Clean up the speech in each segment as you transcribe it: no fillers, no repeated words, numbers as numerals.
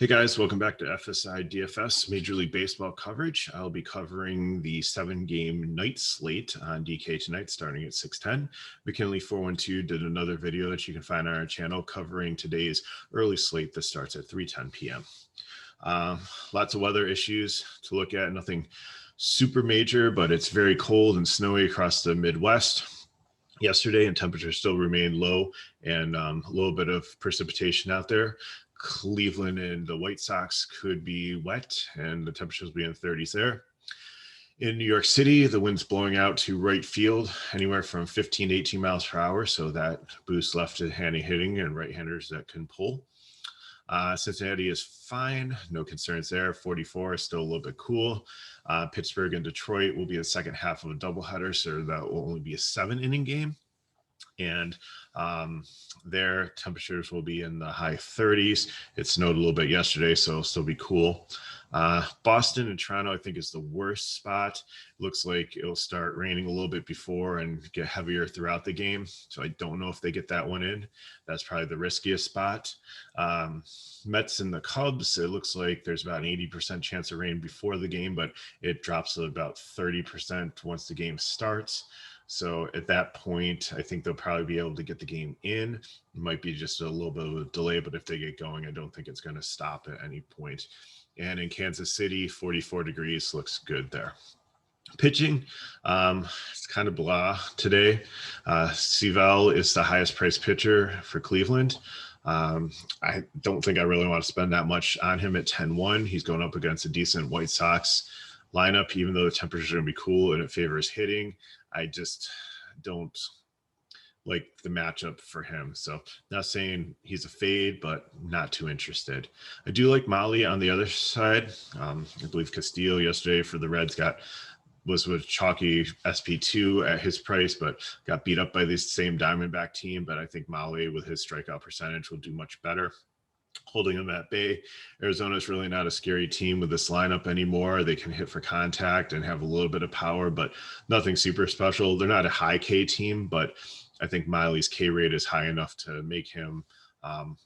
Hey guys, welcome back to FSI DFS Major League Baseball coverage. I'll be covering the 7-game night slate on DK tonight starting at 6:10. McKinley412 did another video that you can find on our channel covering today's early slate that starts at 3:10 p.m. Lots of weather issues to look at, nothing super major, but it's very cold and snowy across the Midwest yesterday, and temperatures still remain low, and a little bit of precipitation out there. Cleveland and the White Sox could be wet, and the temperatures will be in the 30s there. In New York City, the wind's blowing out to right field, anywhere from 15 to 18 miles per hour, so that boosts left-handed hitting and right-handers that can pull. Cincinnati is fine, no concerns there. 44 is still a little bit cool. Pittsburgh and Detroit will be the second half of a doubleheader, so that will only be a 7-inning game. And their temperatures will be in the high 30s. It snowed a little bit yesterday, so it'll still be cool. Boston and Toronto, I think, is the worst spot. Looks like it'll start raining a little bit before and get heavier throughout the game. So I don't know if they get that one in. That's probably the riskiest spot. Mets and the Cubs, it looks like there's about an 80% chance of rain before the game, but it drops to about 30% once the game starts. So at that point, I think they'll probably be able to get the game in. It might be just a little bit of a delay, but if they get going, I don't think it's going to stop at any point. And in Kansas City, 44 degrees looks good there. Pitching, it's kind of blah today. Seavel is the highest priced pitcher for Cleveland. I don't think I really want to spend that much on him at 10-1. He's going up against a decent White Sox lineup, even though the temperatures are going to be cool and it favors hitting. I just don't like the matchup for him. So not saying he's a fade, but not too interested. I do like Molly on the other side. I believe Castillo yesterday for the Reds was with chalky SP2 at his price, but got beat up by this same Diamondback team. But I think Molly with his strikeout percentage will do much better. Holding them at bay. Arizona is really not a scary team with this lineup anymore. They can hit for contact and have a little bit of power, but nothing super special. They're not a high K team, but I think Miley's K rate is high enough to make him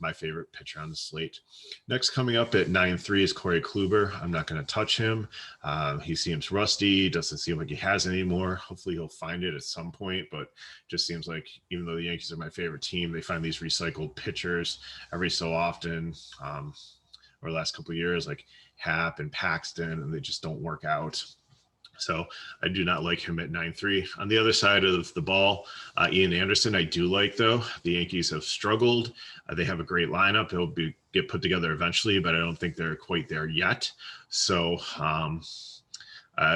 my favorite pitcher on the slate. Next coming up at 9-3 is Corey Kluber. I'm not going to touch him. He seems rusty. Doesn't seem like he has any more. Hopefully he'll find it at some point, but just seems like even though the Yankees are my favorite team, they find these recycled pitchers every so often over the last couple of years, like Happ and Paxton, and they just don't work out. So I do not like him at 9-3. On the other side of the ball, Ian Anderson, I do like, though. The Yankees have struggled. They have a great lineup. It'll get put together eventually, but I don't think they're quite there yet. So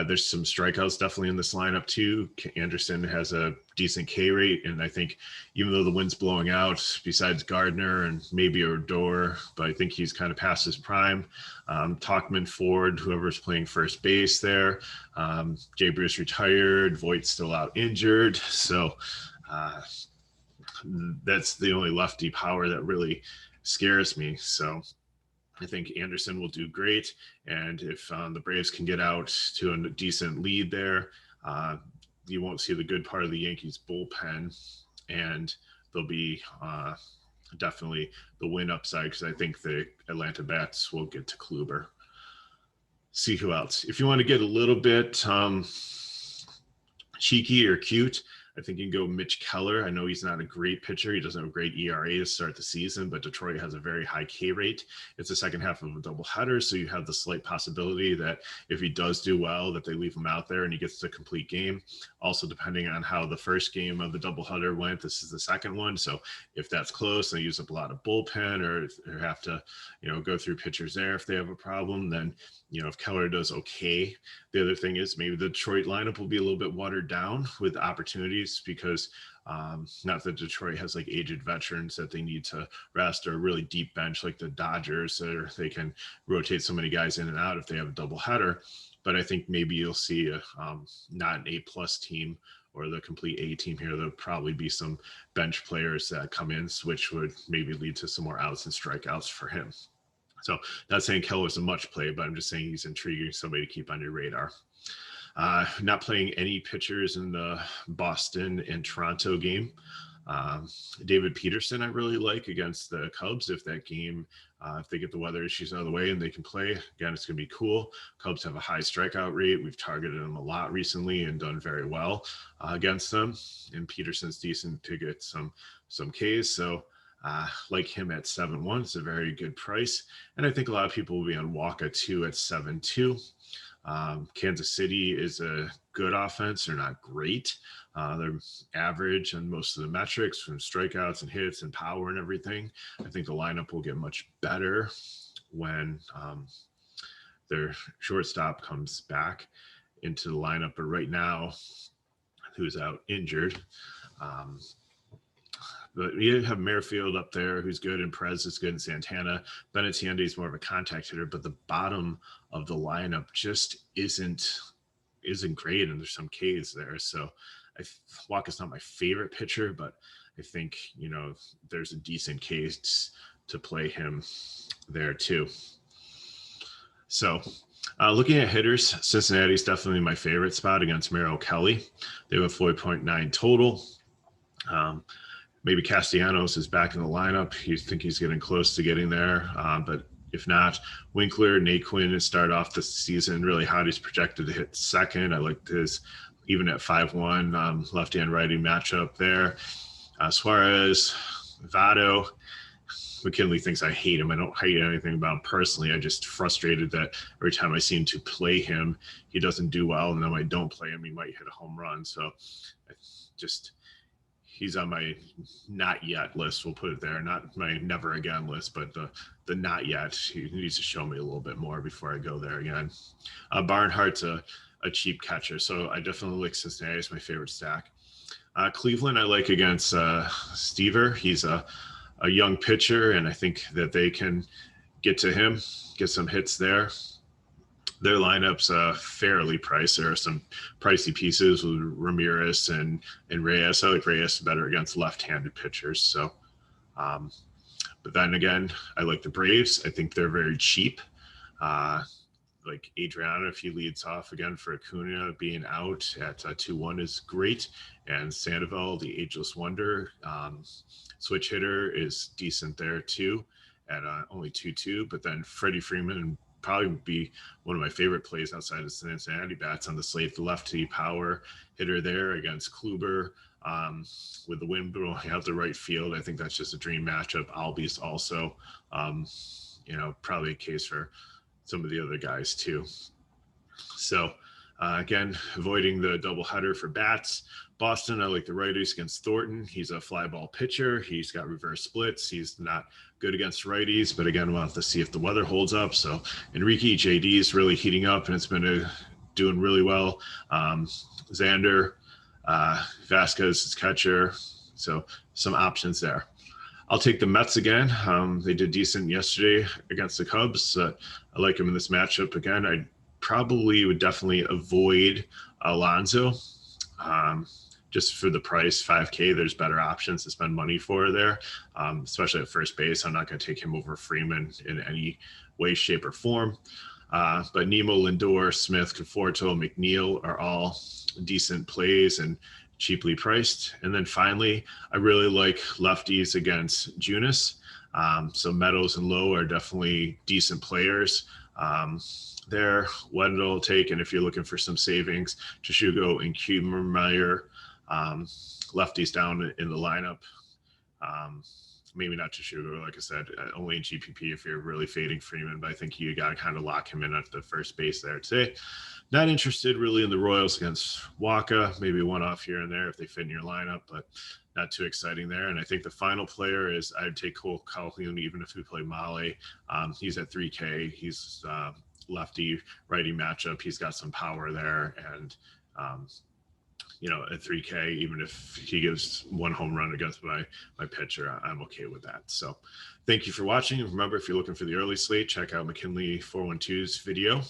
there's some strikeouts definitely in this lineup, too. Anderson has a decent K rate, and I think even though the wind's blowing out, besides Gardner and maybe Odor, but I think he's kind of past his prime. Tauchman, Ford, whoever's playing first base there. Jay Bruce retired. Voigt's still out injured. So that's the only lefty power that really scares me. So I think Anderson will do great. And if the Braves can get out to a decent lead there, you won't see the good part of the Yankees bullpen, and there'll be definitely the win upside because I think the Atlanta bats will get to Kluber. See who else. If you want to get a little bit cheeky or cute, I think you can go Mitch Keller. I know he's not a great pitcher. He doesn't have a great ERA to start the season, but Detroit has a very high K rate. It's the second half of a doubleheader, so you have the slight possibility that if he does do well, that they leave him out there and he gets the complete game. Also, depending on how the first game of the doubleheader went, this is the second one. So if that's close, they use up a lot of bullpen or have to, go through pitchers there if they have a problem, then, if Keller does okay. The other thing is maybe the Detroit lineup will be a little bit watered down with opportunities because not that Detroit has like aged veterans that they need to rest or a really deep bench like the Dodgers, or they can rotate so many guys in and out if they have a doubleheader. But I think maybe you'll see not an A-plus team or the complete A team here. There'll probably be some bench players that come in, which would maybe lead to some more outs and strikeouts for him. So not saying Keller's a much play, but I'm just saying he's intriguing, somebody to keep on your radar. Not playing any pitchers in the Boston and Toronto game. David Peterson, I really like against the Cubs. If that game, if they get the weather issues out of the way and they can play, again, it's going to be cool. Cubs have a high strikeout rate. We've targeted them a lot recently and done very well against them. And Peterson's decent to get some Ks. So like him at 7-1, it's a very good price. And I think a lot of people will be on Walker too at 7-2. Kansas City is a good offense. They're not great. They're average on most of the metrics from strikeouts and hits and power and everything. I think the lineup will get much better when their shortstop comes back into the lineup. But right now, who's out injured. But you have Merrifield up there, who's good, and Perez is good, and Santana. Benintendi is more of a contact hitter, but the bottom of the lineup just isn't great, and there's some Ks there. So Walker's not my favorite pitcher, but I think, there's a decent case to play him there too. So looking at hitters, Cincinnati's definitely my favorite spot against Merrill Kelly. They have a 4.9 total. Maybe Castellanos is back in the lineup. You think he's getting close to getting there. But if not, Winkler, Nate Quinn has started off the season really hot. He's projected to hit second. I like his, even at 5-1, left-hand righty matchup there. Suarez, Votto. McKinley thinks I hate him. I don't hate anything about him personally. I'm just frustrated that every time I seem to play him, he doesn't do well. And then when I don't play him, he might hit a home run. So he's on my not yet list. We'll put it there. Not my never again list, but the not yet. He needs to show me a little bit more before I go there again. Barnhart's a cheap catcher. So I definitely like Cincinnati as my favorite stack. Cleveland I like against Stever. He's a young pitcher, and I think that they can get to him, get some hits there. Their lineup's fairly priced. There are some pricey pieces with Ramirez and Reyes. I like Reyes better against left-handed pitchers. So, but then again, I like the Braves. I think they're very cheap. Like Adriano, if he leads off again for Acuna being out at 2-1 is great. And Sandoval, the ageless wonder, switch hitter, is decent there too at only 2-2. But then Freddie Freeman probably would be one of my favorite plays outside of Cincinnati bats on the slate. The lefty power hitter there against Kluber with the wind blowing out the right field. I think that's just a dream matchup. Albies also, probably a case for some of the other guys too. So again, avoiding the doubleheader for bats. Boston, I like the righties against Thornton. He's a fly ball pitcher. He's got reverse splits. He's not good against righties, but again, we'll have to see if the weather holds up. So Enrique JD is really heating up, and it's been doing really well. Xander, Vasquez is catcher. So some options there. I'll take the Mets again. They did decent yesterday against the Cubs. I like them in this matchup again. I probably would definitely avoid Alonso. Just for the price, $5K, there's better options to spend money for there, especially at first base. I'm not going to take him over Freeman in any way, shape, or form. But Nemo, Lindor, Smith, Conforto, McNeil are all decent plays and cheaply priced. And then finally, I really like lefties against Junis. So Meadows and Lowe are definitely decent players. There, Wendell take, and if you're looking for some savings, Tsugo and Kiermaier, lefties down in the lineup. Maybe not Tsugo, like I said, only in GPP if you're really fading Freeman, but I think you got to kind of lock him in at the first base there today. Not interested really in the Royals against Waka, maybe one off here and there if they fit in your lineup, but not too exciting there. And I think the final player is I'd take Cole Calhoun, even if we play Male. He's at 3K. He's lefty righty matchup. He's got some power there, and at 3K, even if he gives one home run against my pitcher, I'm okay with that. So thank you for watching. Remember, if you're looking for the early slate, check out McKinley 412's video.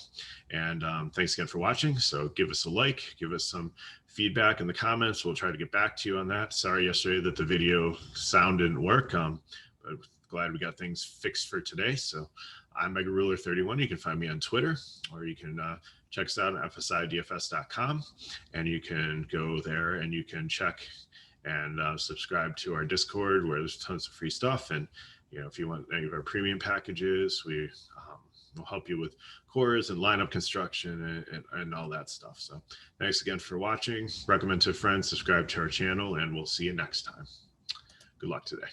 And thanks again for watching. So give us a like, give us some feedback in the comments. We'll try to get back to you on that. Sorry yesterday that the video sound didn't work. But glad we got things fixed for today. So I'm MegaRuler31. You can find me on Twitter, or you can check us out at fsidfs.com, and you can go there and you can check and subscribe to our Discord where there's tons of free stuff. And if you want any of our premium packages, we will help you with cores and lineup construction and all that stuff. So thanks again for watching. Recommend to a friend, subscribe to our channel, and we'll see you next time. Good luck today.